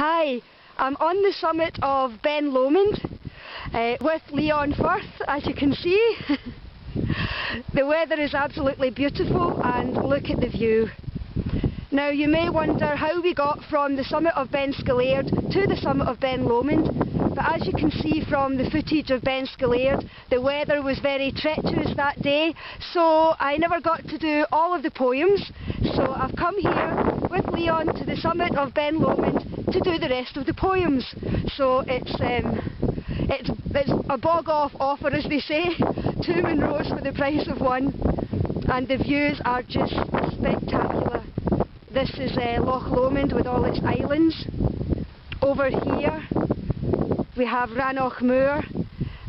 Hi, I'm on the summit of Ben Lomond with Leon Firth, as you can see. The weather is absolutely beautiful and look at the view. Now you may wonder how we got from the summit of Ben Scallaird to the summit of Ben Lomond, but as you can see from the footage of Ben Scallaird, the weather was very treacherous that day, so I never got to do all of the poems, so I've come here with Leon to the summit of Ben Lomond to do the rest of the poems. So it's a bog-off offer, as they say, 2 Munros for the price of 1, and the views are just spectacular. This is Loch Lomond with all its islands. Over here we have Rannoch Moor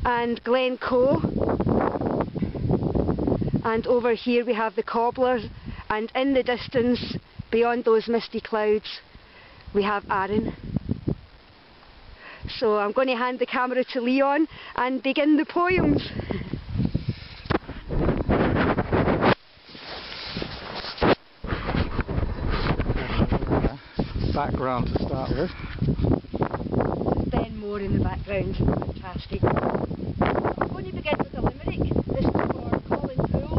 and Glen Coe, and over here we have the Cobblers, and in the distance beyond those misty clouds we have Arran. So I'm going to hand the camera to Leon and begin the poems. Background to start with. Ben Moor in the background, fantastic. I'm going to begin with a limerick. This is for Colin Poole.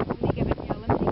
Only given me a limerick.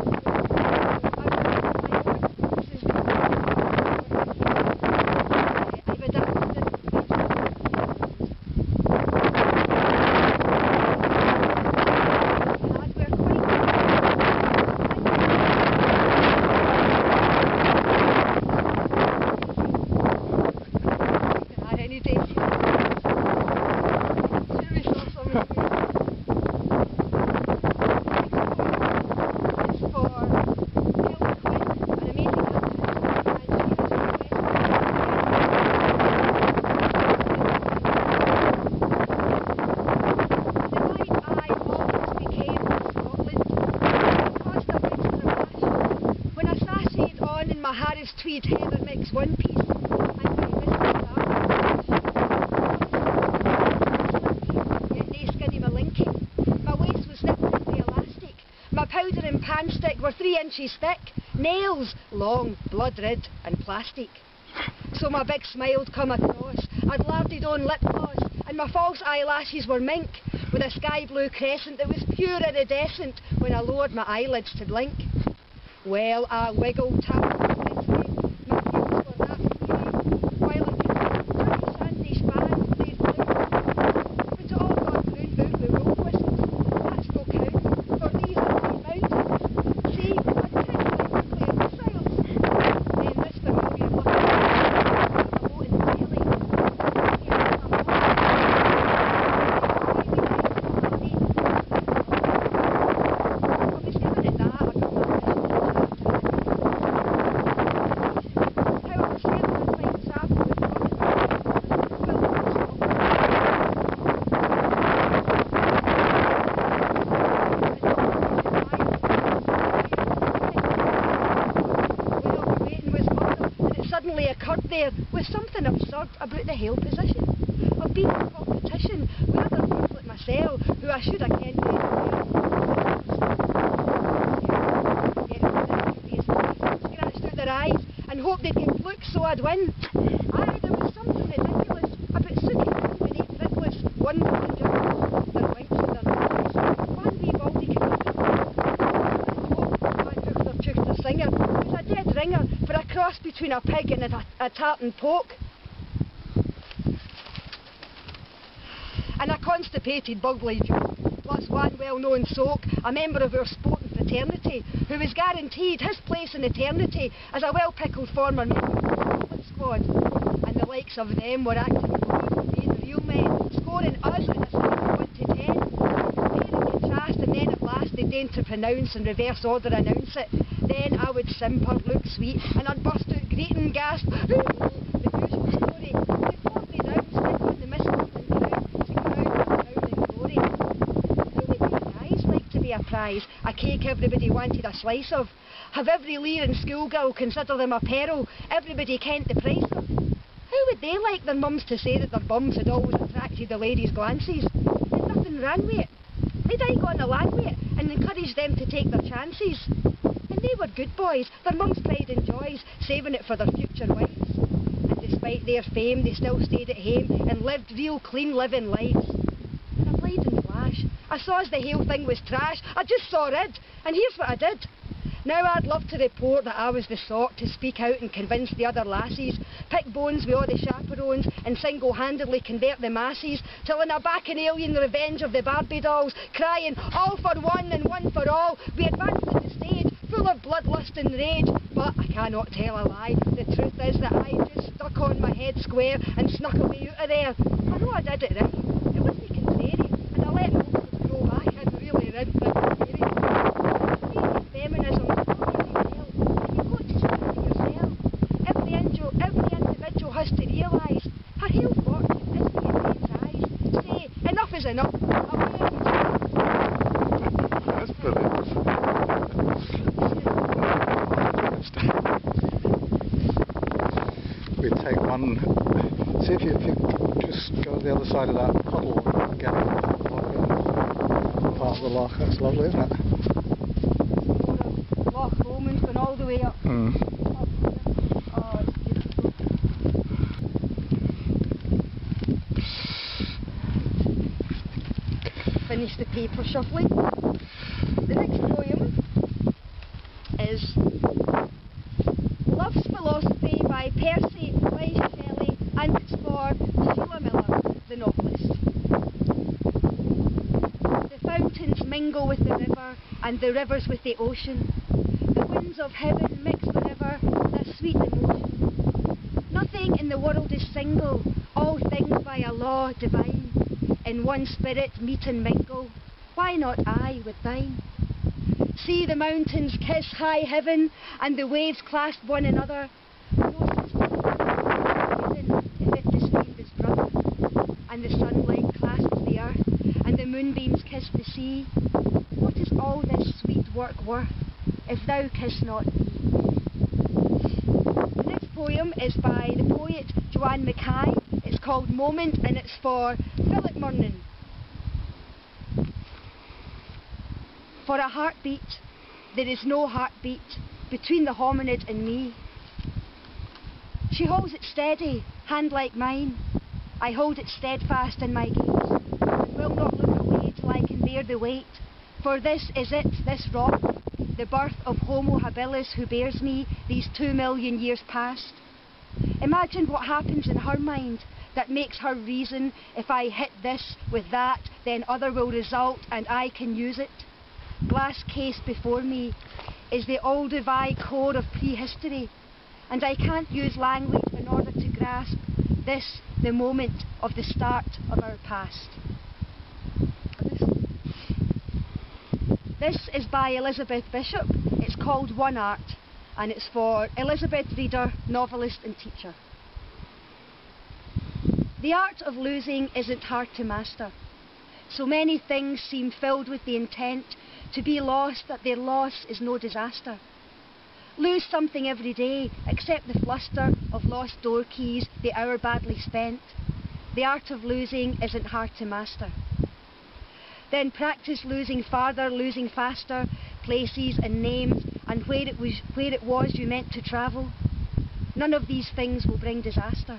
Tweed heather mix one piece and my yet nae skinny my linky. My waist was nipped with the elastic. My powder and pan stick were 3 inches thick. Nails long, blood red and plastic. So my big smile'd come across. I'd larded on lip gloss and my false eyelashes were mink with a sky blue crescent that was pure iridescent when I lowered my eyelids to blink. Well, I wiggled, tapped occurred there was something absurd about the hale position of being in competition with other girls like myself who I should have kent scratched out their eyes and hoped they'd get looks so I'd win. Aye, there was something ridiculous about sooty men with 8 fricklets, one blowing jump, their winks and their noses, one wee baldy their singer was a dead ringer for a cross between a pig and a tartan poke. And a constipated bugly Joe, plus one well-known soak, a member of our sporting fraternity, who was guaranteed his place in eternity as a well-pickled former member of the squad. And the likes of them were acting as being real men, scoring us in a scale of 1 to 10. Compare and contrast, and then at last they'd deign to pronounce and reverse order announce it. Then I would simper, look sweet, and I'd burst out greeting, gasp, the usual story. They fought me down, stick on the mistletoe and crown in glory. Who would you guys like to be a prize? A cake everybody wanted a slice of? Have every leering schoolgirl consider them a peril? Everybody kent the price of? How would they like their mums to say that their bums had always attracted the ladies' glances? And nothing ran with it. They'd aye got on the land with it and encouraged them to take their chances. And they were good boys, their mum's pride and joys, saving it for their future wives. And despite their fame, they still stayed at home and lived real clean living lives. And a blinding flash, I saw as the whole thing was trash, I just saw rid, and here's what I did. Now I'd love to report that I was the sort to speak out and convince the other lassies, pick bones with all the chaperones and single-handedly convert the masses, telling a bacchanalian revenge of the Barbie dolls, crying, all for one and one for all. We advanced to the stage, full of bloodlust and rage, but I cannot tell a lie. The truth is that I just stuck on my head square and snuck away out of there. I know I did it right, it wasn't contrary, and I let it grow back and really rid the feminism. Has to realise her whole fortune is the intense eyes. Say, enough is enough. That's brilliant. We take one. See if you just go to the other side of that puddle and get part of the loch. That's lovely, isn't it? Loch Lomond going all the way up. Finish the paper shuffling. The next poem is Love's Philosophy by Percy Bysshe Shelley, and it's for Sheila Miller, the novelist. The fountains mingle with the river, and the rivers with the ocean. The winds of heaven mix forever with a sweet emotion. Nothing in the world is single, all things by a law divine. In one spirit meet and mingle, why not I with thine? See the mountains kiss high heaven, and the waves clasp one another. No such if it disdained his brother. And the sunlight clasps the earth, and the moonbeams kiss the sea. What is all this sweet work worth, if thou kiss not me? The next poem is by the poet JoAnne McKay. It's called Moment, and it's for Philip Murnan. For a heartbeat, there is no heartbeat between the hominid and me. She holds it steady, hand like mine. I hold it steadfast in my gaze, and will not look away till I can bear the weight. For this is it, this rock, the birth of Homo habilis who bears me these 2 million years past. Imagine what happens in her mind that makes her reason, if I hit this with that, then other will result and I can use it. Glass case before me is the Olduvai core of prehistory, and I can't use language in order to grasp this, the moment of the start of our past. This is by Elizabeth Bishop. It's called One Art, and it's for Elizabeth reader, novelist and teacher. The art of losing isn't hard to master. So many things seem filled with the intent to be lost that their loss is no disaster. Lose something every day, except the fluster of lost door keys, the hour badly spent. The art of losing isn't hard to master. Then practice losing farther, losing faster, places and names, and where it was you meant to travel. None of these things will bring disaster.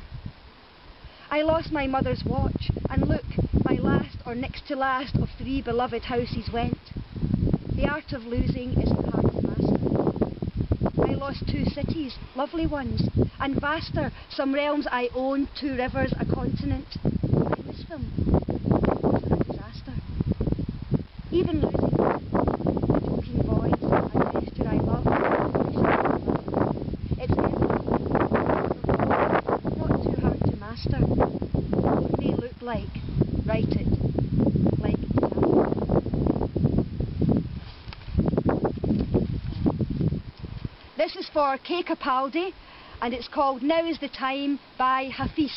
I lost my mother's watch, and look, my last or next to last of 3 beloved houses went. The art of losing isn't hard to master. I lost 2 cities, lovely ones, and vaster, some realms I own, 2 rivers, a continent. I miss them. It wasn't a disaster. Even losing a joking voice, a gesture I love, it's not too hard to master. What they look like, write it like This is for Kay Capaldi, and it's called Now is the Time by Hafiz.